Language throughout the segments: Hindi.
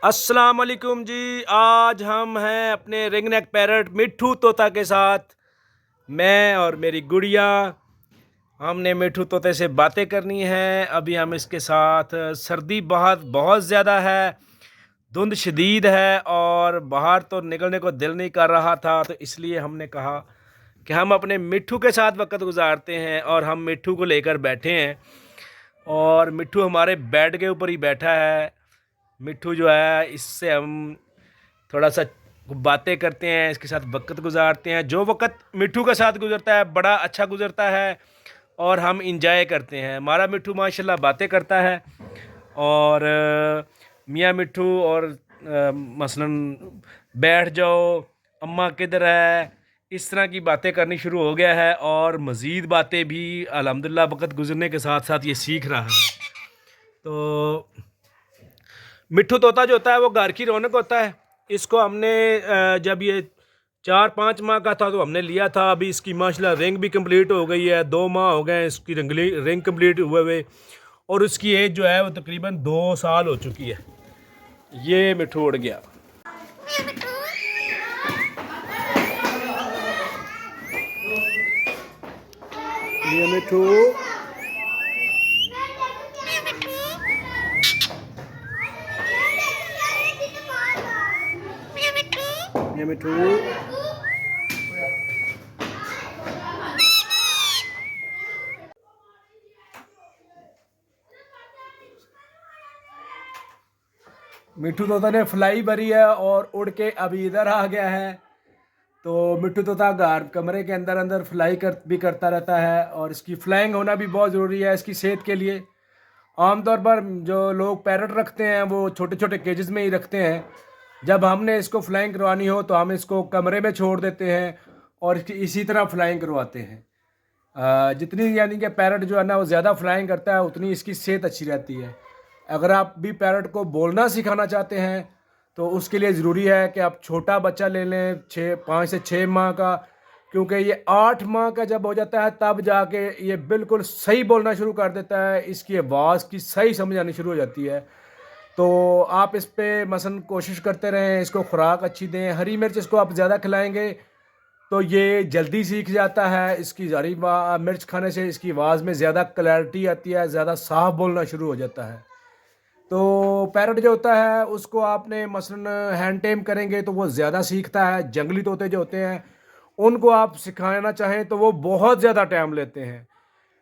अस्सलाम वालेकुम जी। आज हम हैं अपने रिंग नेक पैरट मिट्ठू तोता के साथ। मैं और मेरी गुड़िया, हमने मिट्ठू तोते से बातें करनी है। अभी हम इसके साथ, सर्दी बहुत बहुत ज़्यादा है, धुंध शदीद है और बाहर तो निकलने को दिल नहीं कर रहा था, तो इसलिए हमने कहा कि हम अपने मिट्ठू के साथ वक्त गुजारते हैं। और हम मिट्ठू को लेकर बैठे हैं और मिट्ठू हमारे बेड के ऊपर ही बैठा है। मिट्ठू जो है, इससे हम थोड़ा सा बातें करते हैं, इसके साथ वक्त गुजारते हैं। जो वक्त मिट्ठू के साथ गुजरता है बड़ा अच्छा गुजरता है और हम इंजॉय करते हैं। हमारा मिट्ठू माशाल्लाह बातें करता है और मियाँ मिट्ठू और मसलन बैठ जाओ, अम्मा किधर है, इस तरह की बातें करनी शुरू हो गया है। और मज़ीद बातें भी अल्हम्दुलिल्लाह वक्त गुजरने के साथ साथ ये सीख रहा है। तो मिट्ठू तोता जो होता है वो घर की रौनक होता है। इसको हमने जब ये 4-5 माह का था तो हमने लिया था। अभी इसकी माशाल्लाह रिंग भी कंप्लीट हो गई है, 2 माह हो गए इसकी रिंग कंप्लीट हुए हुए, और उसकी एज जो है वो तकरीबन 2 साल हो चुकी है। ये मिट्ठू उड़ गया। ये मिट्ठू, ये मिट्ठू, मिट्ठू तोता ने फ्लाई भरी है और उड़ के अभी इधर आ गया है। तो मिट्ठू तोता घर कमरे के अंदर अंदर भी करता रहता है और इसकी फ्लाइंग होना भी बहुत ज़रूरी है इसकी सेहत के लिए। आमतौर पर जो लोग पैरट रखते हैं वो छोटे छोटे केजेस में ही रखते हैं। जब हमने इसको फ्लाइंग करवानी हो तो हम इसको कमरे में छोड़ देते हैं और इसकी इसी तरह फ्लाइंग करवाते हैं। जितनी यानी कि पैरट जो है ना वो ज़्यादा फ्लाइंग करता है उतनी इसकी सेहत अच्छी रहती है। अगर आप भी पैरट को बोलना सिखाना चाहते हैं तो उसके लिए ज़रूरी है कि आप छोटा बच्चा ले लें, 5 से 6 माह का, क्योंकि ये 8 माह का जब हो जाता है तब जाके ये बिल्कुल सही बोलना शुरू कर देता है। इसकी आवाज़ की सही समझ आनी शुरू हो जाती है। तो आप इस पे मसलन कोशिश करते रहें, इसको खुराक अच्छी दें। हरी मिर्च इसको आप ज़्यादा खिलाएंगे तो ये जल्दी सीख जाता है। इसकी हरी मिर्च खाने से इसकी आवाज़ में ज़्यादा क्लैरिटी आती है, ज़्यादा साफ बोलना शुरू हो जाता है। तो पैरट जो होता है उसको आपने मसलन हैंड टेम करेंगे तो वो ज़्यादा सीखता है। जंगली तोते जो होते हैं उनको आप सिखाना चाहें तो वो बहुत ज़्यादा टाइम लेते हैं।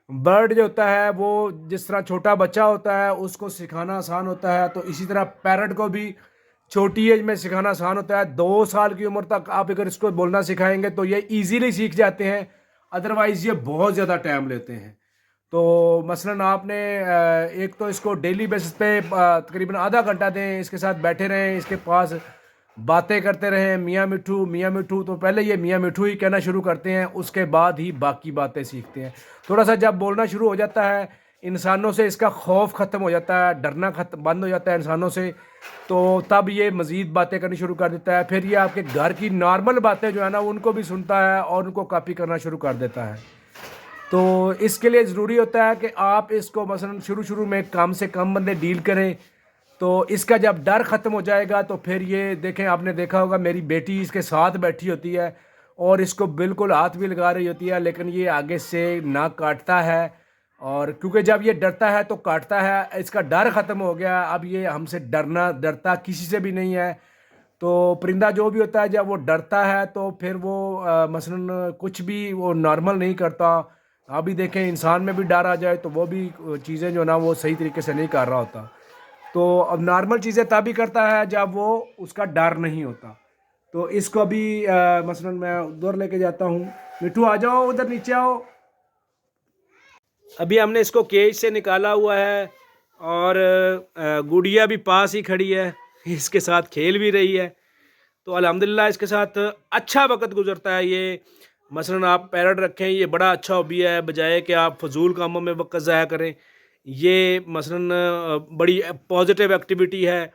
बर्ड जो होता है वो जिस तरह छोटा बच्चा होता है उसको सिखाना आसान होता है, तो इसी तरह पैरट को भी छोटी एज में सिखाना आसान होता है। 2 साल की उम्र तक आप अगर इसको बोलना सिखाएंगे तो ये इजीली सीख जाते हैं, अदरवाइज़ ये बहुत ज़्यादा टाइम लेते हैं। तो मसलन आपने एक तो इसको डेली बेसिस पे तकरीबन आधा घंटा दें, इसके साथ बैठे रहें, इसके पास बातें करते रहें, मियाँ मिट्ठू मियाँ मिट्ठू। तो पहले ये मियाँ मिट्ठू ही कहना शुरू करते हैं, उसके बाद ही बाकी बातें सीखते हैं। थोड़ा सा जब बोलना शुरू हो जाता है, इंसानों से इसका खौफ ख़त्म हो जाता है, डरना खत्म बंद हो जाता है इंसानों से, तो तब ये मज़ीद बातें करनी शुरू कर देता है। फिर ये आपके घर की नॉर्मल बातें जो है ना उनको भी सुनता है और उनको कॉपी करना शुरू कर देता है। तो इसके लिए ज़रूरी होता है कि आप इसको मसलन शुरू शुरू में कम से कम बंदे डील करें, तो इसका जब डर ख़त्म हो जाएगा तो फिर ये देखें, आपने देखा होगा मेरी बेटी इसके साथ बैठी होती है और इसको बिल्कुल हाथ भी लगा रही होती है, लेकिन ये आगे से नाक काटता है। और क्योंकि जब ये डरता है तो काटता है, इसका डर ख़त्म हो गया, अब ये हमसे डरता किसी से भी नहीं है। तो परिंदा जो भी होता है जब वो डरता है तो फिर वो मसलन कुछ भी वो नॉर्मल नहीं करता। अभी देखें इंसान में भी डर आ जाए तो वो भी चीज़ें जो ना वो सही तरीके से नहीं कर रहा होता। तो अब नॉर्मल चीज़ें तभी करता है जब वो उसका डर नहीं होता। तो इसको अभी मसलन मैं उधर लेके जाता हूँ। मिट्ठू आ जाओ, उधर नीचे आओ। अभी हमने इसको केज से निकाला हुआ है और गुड़िया भी पास ही खड़ी है, इसके साथ खेल भी रही है। तो अल्हम्दुलिल्लाह इसके साथ अच्छा वक्त गुजरता है ये। मसलन आप पैरट रखें, ये बड़ा अच्छा हॉबी है, बजाय कि आप फजूल कामों में वक्त ज़ाया करें। ये मसलन बड़ी पॉजिटिव एक्टिविटी है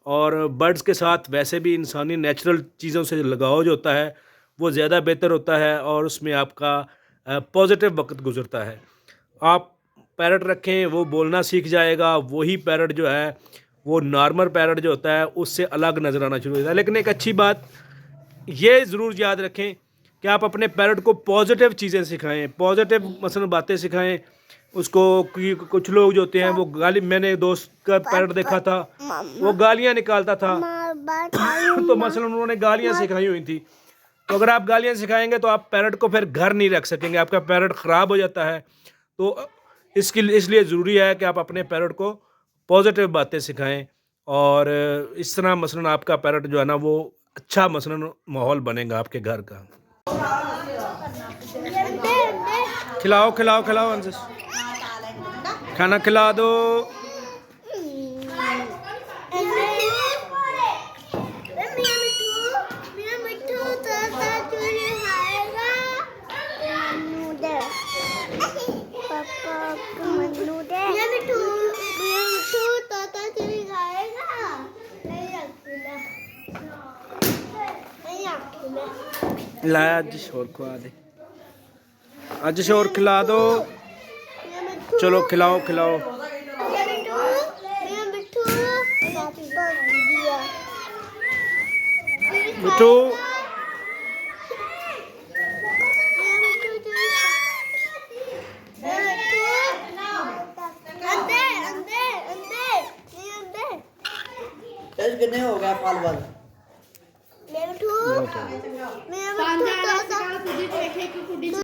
और बर्ड्स के साथ वैसे भी इंसानी नेचुरल चीज़ों से लगाव जो होता है वो ज़्यादा बेहतर होता है और उसमें आपका पॉजिटिव वक्त गुजरता है। आप पैरट रखें, वो बोलना सीख जाएगा। वही पैरट जो है वो नॉर्मल पैरट जो होता है उससे अलग नज़र आना शुरू हो जाता है। लेकिन एक अच्छी बात ये ज़रूर याद रखें कि आप अपने पैरट को पॉजिटिव चीज़ें सिखाएं, पॉजिटिव मसलन बातें सिखाएं उसको। कि कुछ लोग जो होते हैं वो गाली, मैंने एक दोस्त का पैरट देखा था वो गालियाँ निकालता था तो मसलन उन्होंने गालियाँ सिखाई हुई थी। तो अगर आप गालियाँ सिखाएंगे तो आप पैरट को फिर घर नहीं रख सकेंगे, आपका पैरट ख़राब हो जाता है। तो इसलिए ज़रूरी है कि आप अपने पैरट को पॉजिटिव बातें सिखाएं और इस तरह मसलन आपका पैरट जो है ना वो अच्छा मसलन माहौल बनेगा आपके घर का। खिलाओ खिलाओ खिलाओ अंश, खाना खिला दो। लाया अज शोर खुआ दे, अज शोर खिला दो। चलो खिलाओ खिलाओ। मिठू कितने हो गया फल वाल मैं